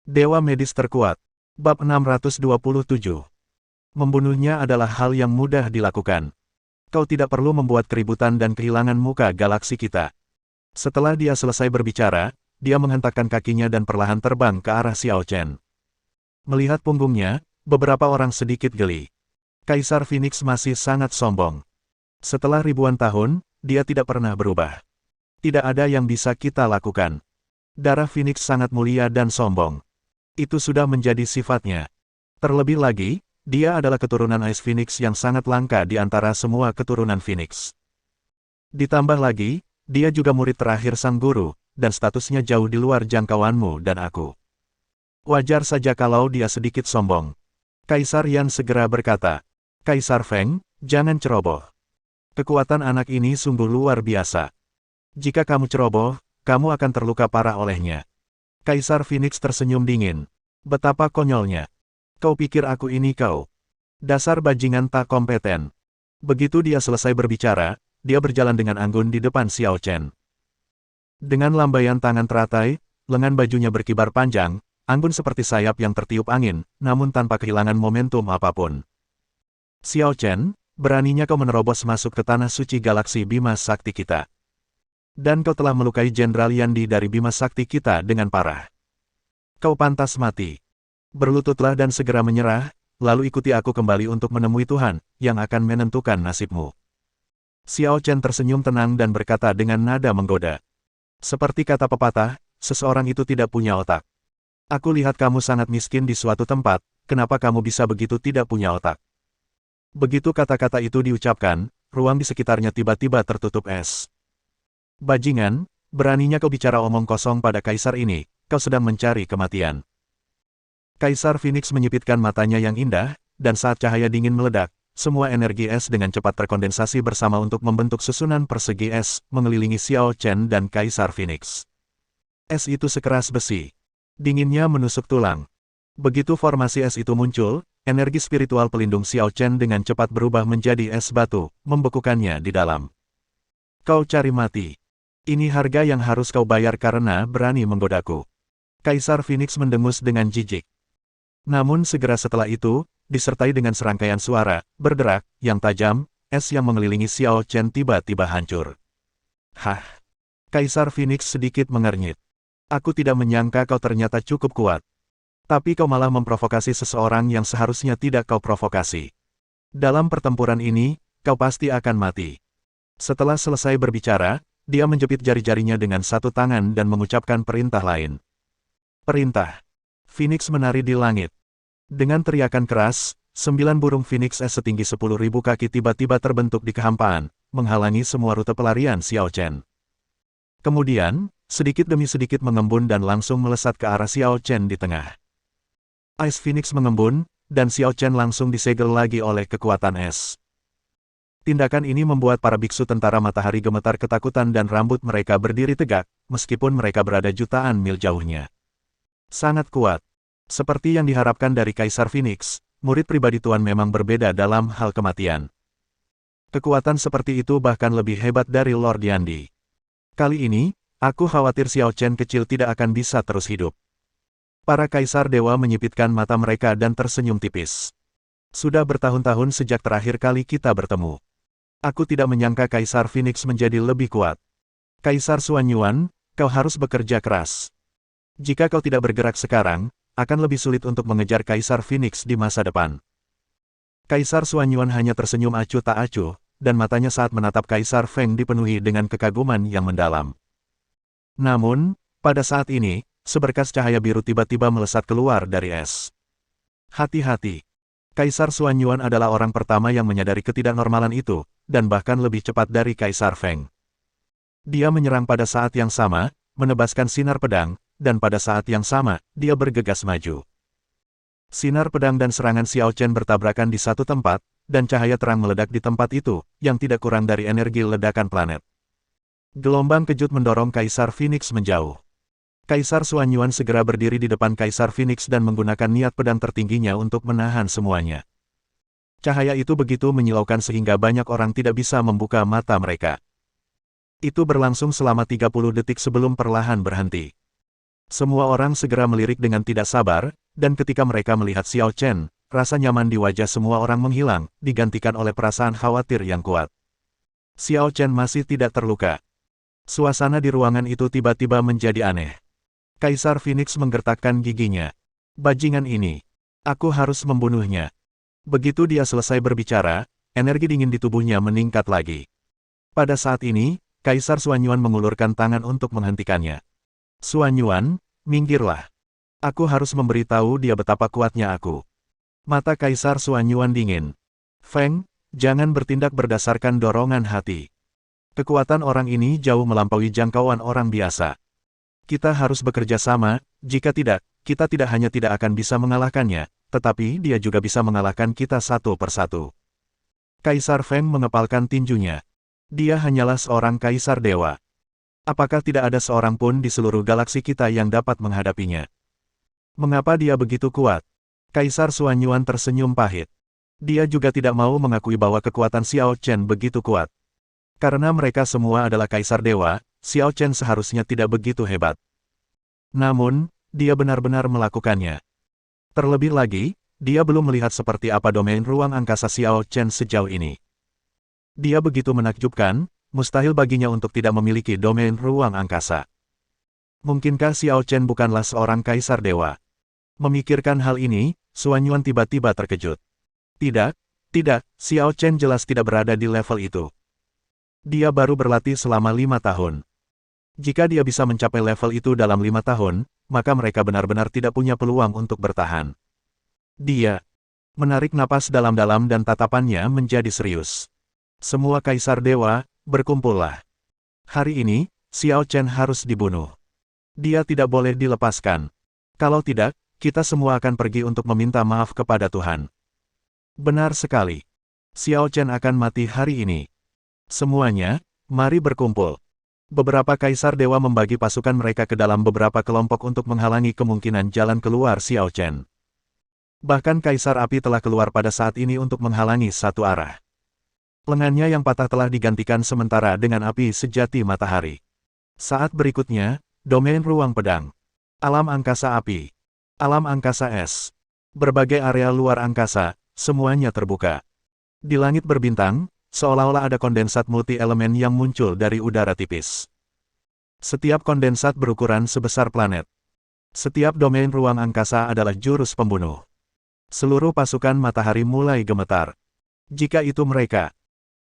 Dewa medis terkuat. Bab 627. Membunuhnya adalah hal yang mudah dilakukan. Kau tidak perlu membuat keributan dan kehilangan muka galaksi kita. Setelah dia selesai berbicara, dia menghentakkan kakinya dan perlahan terbang ke arah Xiao Chen. Melihat punggungnya, beberapa orang sedikit geli. Kaisar Phoenix masih sangat sombong. Setelah ribuan tahun, dia tidak pernah berubah. Tidak ada yang bisa kita lakukan. Darah Phoenix sangat mulia dan sombong. Itu sudah menjadi sifatnya. Terlebih lagi, dia adalah keturunan Ice Phoenix yang sangat langka di antara semua keturunan Phoenix. Ditambah lagi, dia juga murid terakhir sang guru, dan statusnya jauh di luar jangkauanmu dan aku. Wajar saja kalau dia sedikit sombong. Kaisar Yan segera berkata, Kaisar Feng, jangan ceroboh. Kekuatan anak ini sungguh luar biasa. Jika kamu ceroboh, kamu akan terluka parah olehnya. Kaisar Phoenix tersenyum dingin. Betapa konyolnya. Kau pikir aku ini kau? Dasar bajingan tak kompeten. Begitu dia selesai berbicara, dia berjalan dengan anggun di depan Xiao Chen. Dengan lambaian tangan teratai, lengan bajunya berkibar panjang, anggun seperti sayap yang tertiup angin, namun tanpa kehilangan momentum apapun. Xiao Chen, beraninya kau menerobos masuk ke tanah suci galaksi Bima Sakti kita. Dan kau telah melukai Jenderal Yandi dari Bima Sakti kita dengan parah. Kau pantas mati. Berlututlah dan segera menyerah, lalu ikuti aku kembali untuk menemui Tuhan, yang akan menentukan nasibmu. Xiao Chen tersenyum tenang dan berkata dengan nada menggoda. Seperti kata pepatah, seseorang itu tidak punya otak. Aku lihat kamu sangat miskin di suatu tempat, kenapa kamu bisa begitu tidak punya otak? Begitu kata-kata itu diucapkan, ruang di sekitarnya tiba-tiba tertutup es. Bajingan, beraninya kau bicara omong kosong pada kaisar ini, kau sedang mencari kematian. Kaisar Phoenix menyipitkan matanya yang indah, dan saat cahaya dingin meledak, semua energi es dengan cepat terkondensasi bersama untuk membentuk susunan persegi es, mengelilingi Xiao Chen dan Kaisar Phoenix. Es itu sekeras besi. Dinginnya menusuk tulang. Begitu formasi es itu muncul, energi spiritual pelindung Xiao Chen dengan cepat berubah menjadi es batu, membekukannya di dalam. Kau cari mati. Ini harga yang harus kau bayar karena berani menggodaku. Kaisar Phoenix mendengus dengan jijik. Namun segera setelah itu, disertai dengan serangkaian suara, berderak, yang tajam, es yang mengelilingi Xiao Chen tiba-tiba hancur. Hah! Kaisar Phoenix sedikit mengernyit. Aku tidak menyangka kau ternyata cukup kuat. Tapi kau malah memprovokasi seseorang yang seharusnya tidak kau provokasi. Dalam pertempuran ini, kau pasti akan mati. Setelah selesai berbicara, dia menjepit jari-jarinya dengan satu tangan dan mengucapkan perintah lain. Perintah. Phoenix menari di langit. Dengan teriakan keras, 9 burung Phoenix es setinggi 10.000 kaki tiba-tiba terbentuk di kehampaan, menghalangi semua rute pelarian Xiao Chen. Kemudian, sedikit demi sedikit mengembun dan langsung melesat ke arah Xiao Chen di tengah. Ice Phoenix mengembun, dan Xiao Chen langsung disegel lagi oleh kekuatan es. Tindakan ini membuat para biksu tentara matahari gemetar ketakutan dan rambut mereka berdiri tegak, meskipun mereka berada jutaan mil jauhnya. Sangat kuat. Seperti yang diharapkan dari Kaisar Phoenix, murid pribadi Tuan memang berbeda dalam hal kematian. Kekuatan seperti itu bahkan lebih hebat dari Lord Yandi. Kali ini, aku khawatir Xiao Chen kecil tidak akan bisa terus hidup. Para Kaisar Dewa menyipitkan mata mereka dan tersenyum tipis. Sudah bertahun-tahun sejak terakhir kali kita bertemu. Aku tidak menyangka Kaisar Phoenix menjadi lebih kuat. Kaisar Xuanyuan, kau harus bekerja keras. Jika kau tidak bergerak sekarang, akan lebih sulit untuk mengejar Kaisar Phoenix di masa depan. Kaisar Xuanyuan hanya tersenyum acuh tak acuh, dan matanya saat menatap Kaisar Feng dipenuhi dengan kekaguman yang mendalam. Namun, pada saat ini, seberkas cahaya biru tiba-tiba melesat keluar dari es. Hati-hati. Kaisar Xuanyuan adalah orang pertama yang menyadari ketidaknormalan itu, dan bahkan lebih cepat dari Kaisar Feng. Dia menyerang pada saat yang sama, menebaskan sinar pedang, dan pada saat yang sama, dia bergegas maju. Sinar pedang dan serangan Xiao Chen bertabrakan di satu tempat, dan cahaya terang meledak di tempat itu, yang tidak kurang dari energi ledakan planet. Gelombang kejut mendorong Kaisar Phoenix menjauh. Kaisar Xuanyuan segera berdiri di depan Kaisar Phoenix dan menggunakan niat pedang tertingginya untuk menahan semuanya. Cahaya itu begitu menyilaukan sehingga banyak orang tidak bisa membuka mata mereka. Itu berlangsung selama 30 detik sebelum perlahan berhenti. Semua orang segera melirik dengan tidak sabar, dan ketika mereka melihat Xiao Chen, rasa nyaman di wajah semua orang menghilang, digantikan oleh perasaan khawatir yang kuat. Xiao Chen masih tidak terluka. Suasana di ruangan itu tiba-tiba menjadi aneh. Kaisar Phoenix menggertakkan giginya. Bajingan ini. Aku harus membunuhnya. Begitu dia selesai berbicara, energi dingin di tubuhnya meningkat lagi. Pada saat ini, Kaisar Xuanyuan mengulurkan tangan untuk menghentikannya. Xuanyuan, minggirlah. Aku harus memberitahu dia betapa kuatnya aku. Mata Kaisar Xuanyuan dingin. Feng, jangan bertindak berdasarkan dorongan hati. Kekuatan orang ini jauh melampaui jangkauan orang biasa. Kita harus bekerja sama, jika tidak, kita tidak hanya tidak akan bisa mengalahkannya, tetapi dia juga bisa mengalahkan kita satu persatu. Kaisar Feng mengepalkan tinjunya. Dia hanyalah seorang kaisar dewa. Apakah tidak ada seorang pun di seluruh galaksi kita yang dapat menghadapinya? Mengapa dia begitu kuat? Kaisar Xuanyuan tersenyum pahit. Dia juga tidak mau mengakui bahwa kekuatan Xiao Chen begitu kuat. Karena mereka semua adalah kaisar dewa, Xiao Chen seharusnya tidak begitu hebat. Namun, dia benar-benar melakukannya. Terlebih lagi, dia belum melihat seperti apa domain ruang angkasa Xiao Chen sejauh ini. Dia begitu menakjubkan, mustahil baginya untuk tidak memiliki domain ruang angkasa. Mungkinkah Xiao Chen bukanlah seorang kaisar dewa? Memikirkan hal ini, Xuanyuan tiba-tiba terkejut. Tidak, Xiao Chen jelas tidak berada di level itu. Dia baru berlatih selama 5 tahun. Jika dia bisa mencapai level itu dalam 5 tahun, maka mereka benar-benar tidak punya peluang untuk bertahan. Dia menarik napas dalam-dalam dan tatapannya menjadi serius. Semua kaisar dewa, berkumpullah. Hari ini, Xiao Chen harus dibunuh. Dia tidak boleh dilepaskan. Kalau tidak, kita semua akan pergi untuk meminta maaf kepada Tuhan. Benar sekali. Xiao Chen akan mati hari ini. Semuanya, mari berkumpul. Beberapa kaisar dewa membagi pasukan mereka ke dalam beberapa kelompok untuk menghalangi kemungkinan jalan keluar Xiao Chen. Bahkan kaisar api telah keluar pada saat ini untuk menghalangi satu arah. Lengannya yang patah telah digantikan sementara dengan api sejati matahari. Saat berikutnya, domain ruang pedang. Alam angkasa api. Alam angkasa es. Berbagai area luar angkasa, semuanya terbuka. Di langit berbintang, seolah-olah ada kondensat multi-elemen yang muncul dari udara tipis. Setiap kondensat berukuran sebesar planet. Setiap domain ruang angkasa adalah jurus pembunuh. Seluruh pasukan matahari mulai gemetar. Jika itu mereka,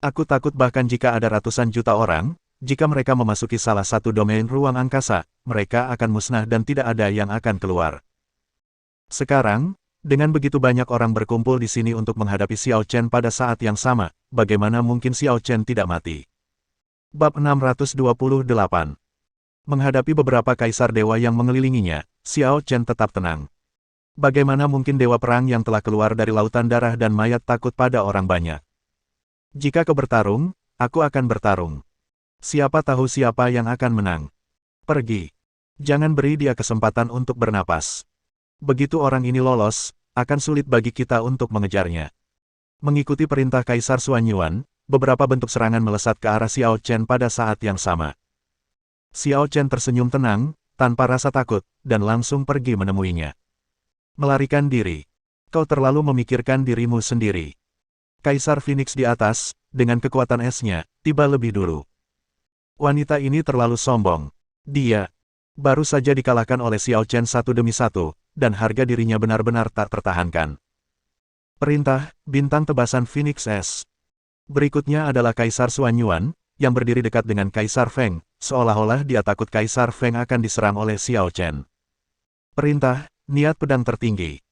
aku takut bahkan jika ada ratusan juta orang, jika mereka memasuki salah satu domain ruang angkasa, mereka akan musnah dan tidak ada yang akan keluar. Sekarang, dengan begitu banyak orang berkumpul di sini untuk menghadapi Xiao Chen pada saat yang sama, bagaimana mungkin Xiao Chen tidak mati? Bab 628. Menghadapi beberapa kaisar dewa yang mengelilinginya, Xiao Chen tetap tenang. Bagaimana mungkin dewa perang yang telah keluar dari lautan darah dan mayat takut pada orang banyak? Jika kau bertarung, aku akan bertarung. Siapa tahu siapa yang akan menang. Pergi. Jangan beri dia kesempatan untuk bernapas. Begitu orang ini lolos, akan sulit bagi kita untuk mengejarnya. Mengikuti perintah Kaisar Xuanyuan, beberapa bentuk serangan melesat ke arah Xiao Chen pada saat yang sama. Xiao Chen tersenyum tenang, tanpa rasa takut, dan langsung pergi menemuinya. Melarikan diri. Kau terlalu memikirkan dirimu sendiri. Kaisar Phoenix di atas, dengan kekuatan esnya, tiba lebih dulu. Wanita ini terlalu sombong. Dia baru saja dikalahkan oleh Xiao Chen satu demi satu, dan harga dirinya benar-benar tak tertahankan. Perintah, bintang tebasan Phoenix S. Berikutnya adalah Kaisar Xuanyuan, yang berdiri dekat dengan Kaisar Feng, seolah-olah dia takut Kaisar Feng akan diserang oleh Xiao Chen. Perintah, niat pedang tertinggi.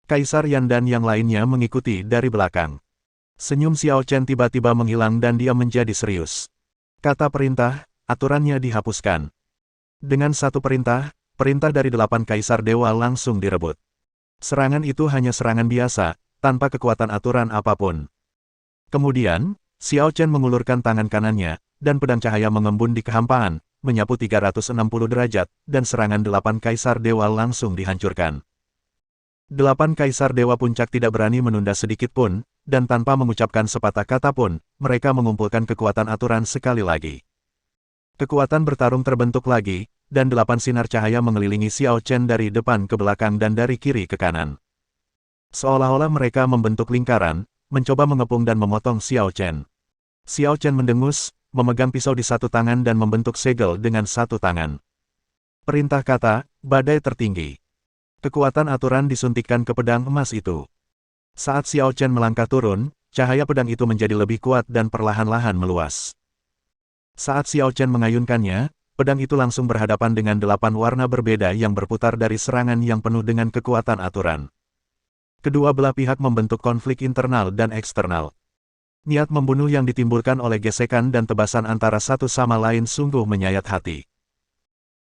Kaisar Yan dan yang lainnya mengikuti dari belakang. Senyum Xiao Chen tiba-tiba menghilang dan dia menjadi serius. Kata perintah, aturannya dihapuskan. Dengan satu perintah, perintah dari 8 kaisar dewa langsung direbut. Serangan itu hanya serangan biasa, tanpa kekuatan aturan apapun. Kemudian, Xiao Chen mengulurkan tangan kanannya, dan pedang cahaya mengembun di kehampaan, menyapu 360 derajat, dan serangan 8 kaisar dewa langsung dihancurkan. 8 kaisar dewa puncak tidak berani menunda sedikit pun, dan tanpa mengucapkan sepatah kata pun, mereka mengumpulkan kekuatan aturan sekali lagi. Kekuatan bertarung terbentuk lagi, dan 8 sinar cahaya mengelilingi Xiao Chen dari depan ke belakang dan dari kiri ke kanan. Seolah-olah mereka membentuk lingkaran, mencoba mengepung dan memotong Xiao Chen. Xiao Chen mendengus, memegang pisau di satu tangan dan membentuk segel dengan satu tangan. Perintah kata, badai tertinggi. Kekuatan aturan disuntikkan ke pedang emas itu. Saat Xiao Chen melangkah turun, cahaya pedang itu menjadi lebih kuat dan perlahan-lahan meluas. Saat Xiao Chen mengayunkannya, pedang itu langsung berhadapan dengan 8 warna berbeda yang berputar dari serangan yang penuh dengan kekuatan aturan. Kedua belah pihak membentuk konflik internal dan eksternal. Niat membunuh yang ditimbulkan oleh gesekan dan tebasan antara satu sama lain sungguh menyayat hati.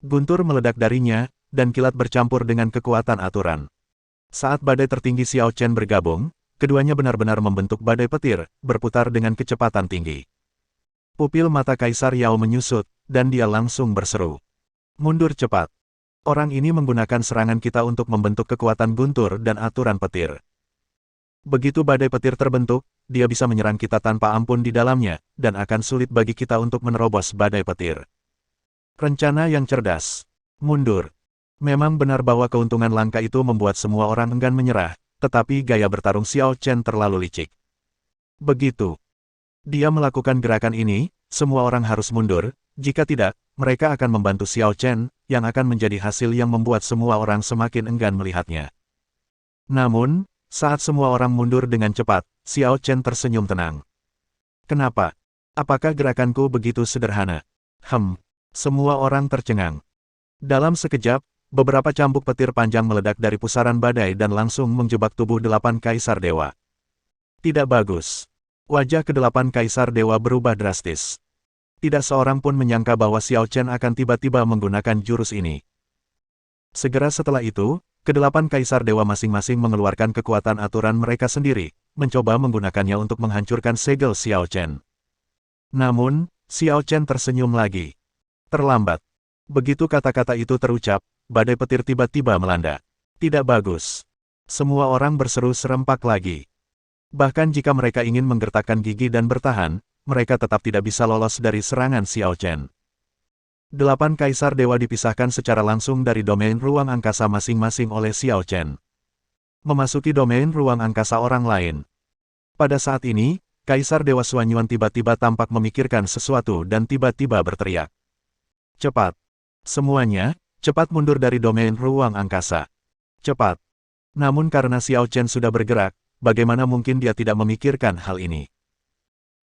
Guntur meledak darinya, dan kilat bercampur dengan kekuatan aturan. Saat badai tertinggi Xiao Chen bergabung, keduanya benar-benar membentuk badai petir, berputar dengan kecepatan tinggi. Pupil mata Kaisar Yao menyusut, dan dia langsung berseru. Mundur cepat. Orang ini menggunakan serangan kita untuk membentuk kekuatan guntur dan aturan petir. Begitu badai petir terbentuk, dia bisa menyerang kita tanpa ampun di dalamnya, dan akan sulit bagi kita untuk menerobos badai petir. Rencana yang cerdas. Mundur. Memang benar bahwa keuntungan langka itu membuat semua orang enggan menyerah, tetapi gaya bertarung Xiao Chen terlalu licik. Begitu dia melakukan gerakan ini, semua orang harus mundur, jika tidak, mereka akan membantu Xiao Chen, yang akan menjadi hasil yang membuat semua orang semakin enggan melihatnya. Namun, saat semua orang mundur dengan cepat, Xiao Chen tersenyum tenang. Kenapa? Apakah gerakanku begitu sederhana? Semua orang tercengang. Dalam sekejap, beberapa cambuk petir panjang meledak dari pusaran badai dan langsung menjebak tubuh 8 Kaisar Dewa. Tidak bagus. Wajah ke-8 Kaisar Dewa berubah drastis. Tidak seorang pun menyangka bahwa Xiao Chen akan tiba-tiba menggunakan jurus ini. Segera setelah itu, ke-8 Kaisar Dewa masing-masing mengeluarkan kekuatan aturan mereka sendiri, mencoba menggunakannya untuk menghancurkan segel Xiao Chen. Namun, Xiao Chen tersenyum lagi. Terlambat. Begitu kata-kata itu terucap, badai petir tiba-tiba melanda. Tidak bagus. Semua orang berseru serempak lagi. Bahkan jika mereka ingin menggertakkan gigi dan bertahan, mereka tetap tidak bisa lolos dari serangan Xiao Chen. 8 Kaisar Dewa dipisahkan secara langsung dari domain ruang angkasa masing-masing oleh Xiao Chen. Memasuki domain ruang angkasa orang lain. Pada saat ini, Kaisar Dewa Xuanyuan tiba-tiba tampak memikirkan sesuatu dan tiba-tiba berteriak. Cepat. Semuanya, cepat mundur dari domain ruang angkasa. Cepat. Namun karena Xiao Chen sudah bergerak, bagaimana mungkin dia tidak memikirkan hal ini?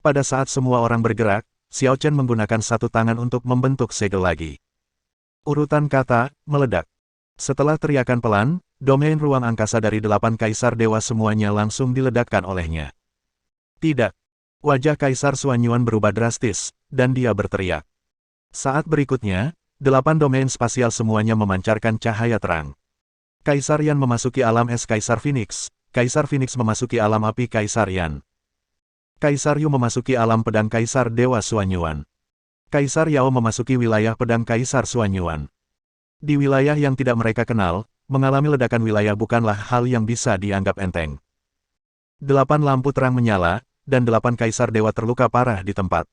Pada saat semua orang bergerak, Xiao Chen menggunakan satu tangan untuk membentuk segel lagi. Urutan kata, meledak. Setelah teriakan pelan, domain ruang angkasa dari 8 Kaisar Dewa semuanya langsung diledakkan olehnya. Tidak. Wajah Kaisar Xuanyuan berubah drastis, dan dia berteriak. Saat berikutnya, 8 domain spasial semuanya memancarkan cahaya terang. Kaisar Yan memasuki alam es Kaisar Phoenix, Kaisar Phoenix memasuki alam api Kaisar Yan. Kaisar Yu memasuki alam pedang Kaisar Dewa Xuanyuan. Kaisar Yao memasuki wilayah pedang Kaisar Xuanyuan. Di wilayah yang tidak mereka kenal, mengalami ledakan wilayah bukanlah hal yang bisa dianggap enteng. 8 lampu terang menyala, dan 8 Kaisar Dewa terluka parah di tempat.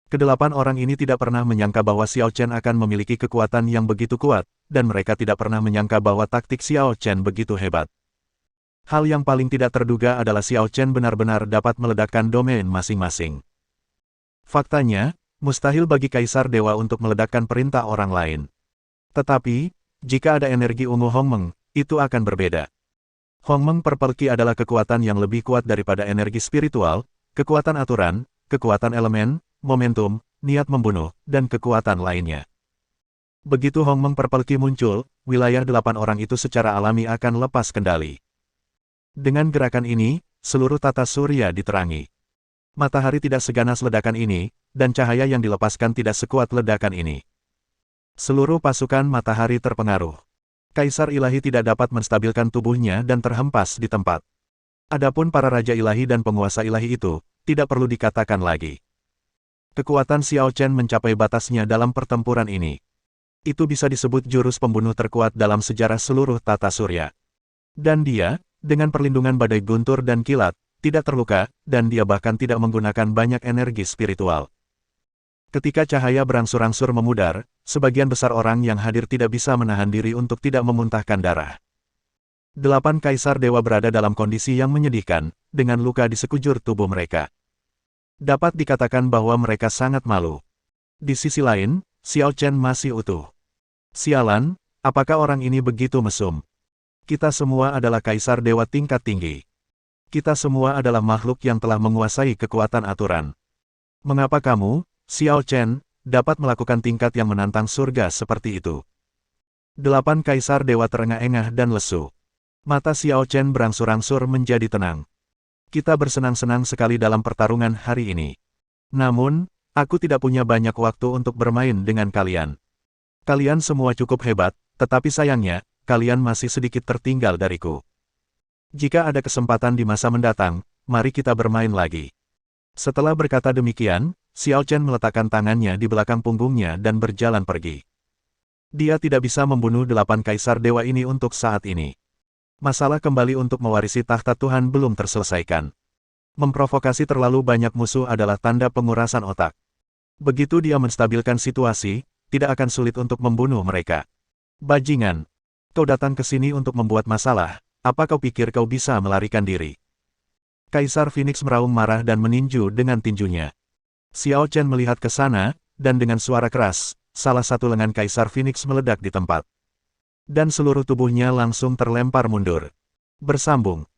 Ke-8 orang ini tidak pernah menyangka bahwa Xiao Chen akan memiliki kekuatan yang begitu kuat, dan mereka tidak pernah menyangka bahwa taktik Xiao Chen begitu hebat. Hal yang paling tidak terduga adalah Xiao Chen benar-benar dapat meledakkan domain masing-masing. Faktanya, mustahil bagi Kaisar Dewa untuk meledakkan perintah orang lain. Tetapi, jika ada energi ungu Hongmeng, itu akan berbeda. Hongmeng Purple Ki adalah kekuatan yang lebih kuat daripada energi spiritual, kekuatan aturan, kekuatan elemen, momentum, niat membunuh, dan kekuatan lainnya. Begitu Hongmeng Purple Ki muncul, wilayah 8 orang itu secara alami akan lepas kendali. Dengan gerakan ini, seluruh tata surya diterangi. Matahari tidak seganas ledakan ini, dan cahaya yang dilepaskan tidak sekuat ledakan ini. Seluruh pasukan matahari terpengaruh. Kaisar ilahi tidak dapat menstabilkan tubuhnya dan terhempas di tempat. Adapun para raja ilahi dan penguasa ilahi itu, tidak perlu dikatakan lagi. Kekuatan Xiao Chen mencapai batasnya dalam pertempuran ini. Itu bisa disebut jurus pembunuh terkuat dalam sejarah seluruh tata surya. Dan dia, dengan perlindungan badai guntur dan kilat, tidak terluka, dan dia bahkan tidak menggunakan banyak energi spiritual. Ketika cahaya berangsur-angsur memudar, sebagian besar orang yang hadir tidak bisa menahan diri untuk tidak memuntahkan darah. 8 kaisar dewa berada dalam kondisi yang menyedihkan, dengan luka di sekujur tubuh mereka. Dapat dikatakan bahwa mereka sangat malu. Di sisi lain, Xiao Chen masih utuh. Sialan, apakah orang ini begitu mesum? Kita semua adalah kaisar dewa tingkat tinggi. Kita semua adalah makhluk yang telah menguasai kekuatan aturan. Mengapa kamu, Xiao Chen, dapat melakukan tingkat yang menantang surga seperti itu? 8 kaisar dewa terengah-engah dan lesu. Mata Xiao Chen berangsur-angsur menjadi tenang. Kita bersenang-senang sekali dalam pertarungan hari ini. Namun, aku tidak punya banyak waktu untuk bermain dengan kalian. Kalian semua cukup hebat, tetapi sayangnya, kalian masih sedikit tertinggal dariku. Jika ada kesempatan di masa mendatang, mari kita bermain lagi. Setelah berkata demikian, Xiao Chen meletakkan tangannya di belakang punggungnya dan berjalan pergi. Dia tidak bisa membunuh 8 kaisar dewa ini untuk saat ini. Masalah kembali untuk mewarisi tahta Tuhan belum terselesaikan. Memprovokasi terlalu banyak musuh adalah tanda pengurasan otak. Begitu dia menstabilkan situasi, tidak akan sulit untuk membunuh mereka. Bajingan, kau datang ke sini untuk membuat masalah, apa kau pikir kau bisa melarikan diri? Kaisar Phoenix meraung marah dan meninju dengan tinjunya. Xiao Chen melihat ke sana, dan dengan suara keras, salah satu lengan Kaisar Phoenix meledak di tempat. Dan seluruh tubuhnya langsung terlempar mundur. Bersambung.